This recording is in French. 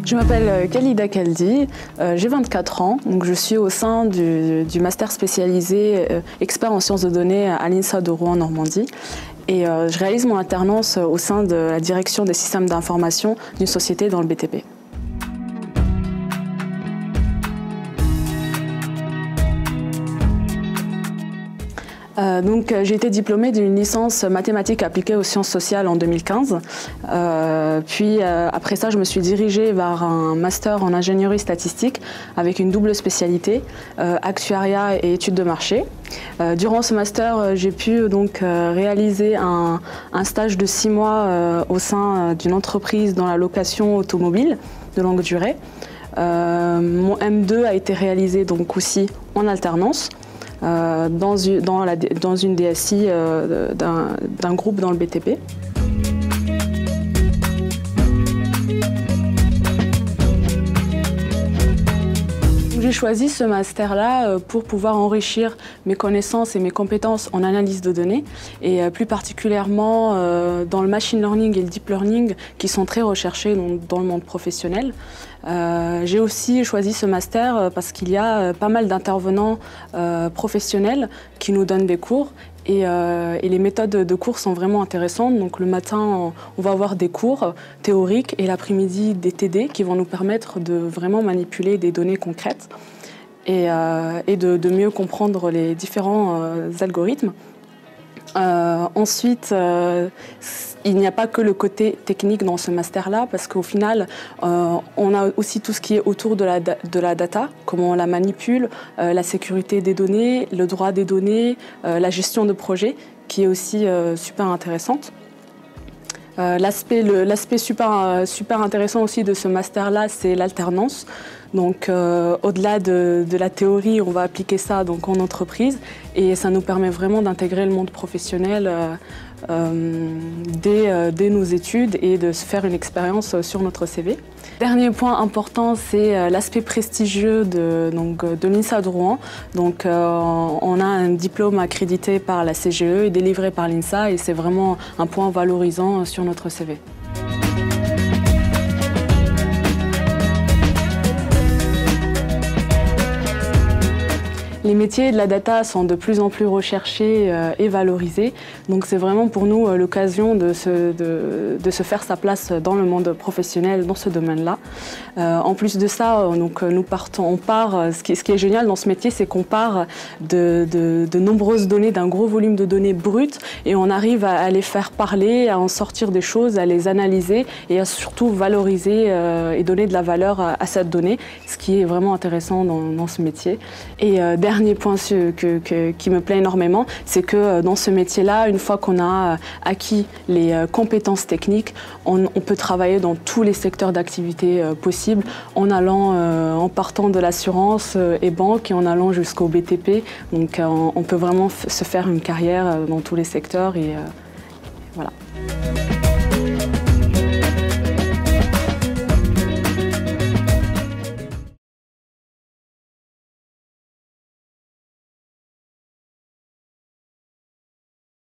Je m'appelle Khalida Kaldi, j'ai 24 ans, donc je suis au sein du master spécialisé expert en sciences de données à l'INSA de Rouen Normandie. Et je réalise mon alternance au sein de la direction des systèmes d'information d'une société dans le BTP. J'ai été diplômée d'une licence mathématiques appliquées aux sciences sociales en 2015. Après ça, je me suis dirigée vers un master en ingénierie statistique avec une double spécialité, actuariat et études de marché. Durant ce master, j'ai pu réaliser un stage de 6 mois au sein d'une entreprise dans la location automobile de longue durée. Mon M2 a été réalisé aussi en alternance. Dans une DSI d'un groupe dans le BTP. J'ai choisi ce master-là pour pouvoir enrichir mes connaissances et mes compétences en analyse de données et plus particulièrement dans le machine learning et le deep learning qui sont très recherchés dans le monde professionnel. J'ai aussi choisi ce master parce qu'il y a pas mal d'intervenants professionnels qui nous donnent des cours et les méthodes de cours sont vraiment intéressantes. Donc le matin, on va avoir des cours théoriques et l'après-midi des TD qui vont nous permettre de vraiment manipuler des données concrètes et de mieux comprendre les différents algorithmes. Ensuite, il n'y a pas que le côté technique dans ce master-là, parce qu'au final, on a aussi tout ce qui est autour de la data, comment on la manipule, la sécurité des données, le droit des données, la gestion de projets, qui est aussi super intéressante. L'aspect super intéressant aussi de ce master-là, c'est l'alternance. Donc, au-delà de la théorie, on va appliquer ça en entreprise et ça nous permet vraiment d'intégrer le monde professionnel dès nos études et de se faire une expérience sur notre CV. Dernier point important, c'est l'aspect prestigieux de l'INSA de Rouen. Donc, on a un diplôme accrédité par la CGE et délivré par l'INSA et c'est vraiment un point valorisant sur notre CV. Les métiers de la data sont de plus en plus recherchés et valorisés. Donc c'est vraiment pour nous l'occasion de se faire sa place dans le monde professionnel, dans ce domaine-là. En plus de ça, ce qui est génial dans ce métier, c'est qu'on part de nombreuses données, d'un gros volume de données brutes et on arrive à les faire parler, à en sortir des choses, à les analyser et à surtout valoriser et donner de la valeur à cette donnée, ce qui est vraiment intéressant dans ce métier. Et dernier point qui me plaît énormément, c'est que dans ce métier-là, une fois qu'on a acquis les compétences techniques, on peut travailler dans tous les secteurs d'activité possibles, en partant de l'assurance et banque et en allant jusqu'au BTP. Donc on peut vraiment se faire une carrière dans tous les secteurs et voilà.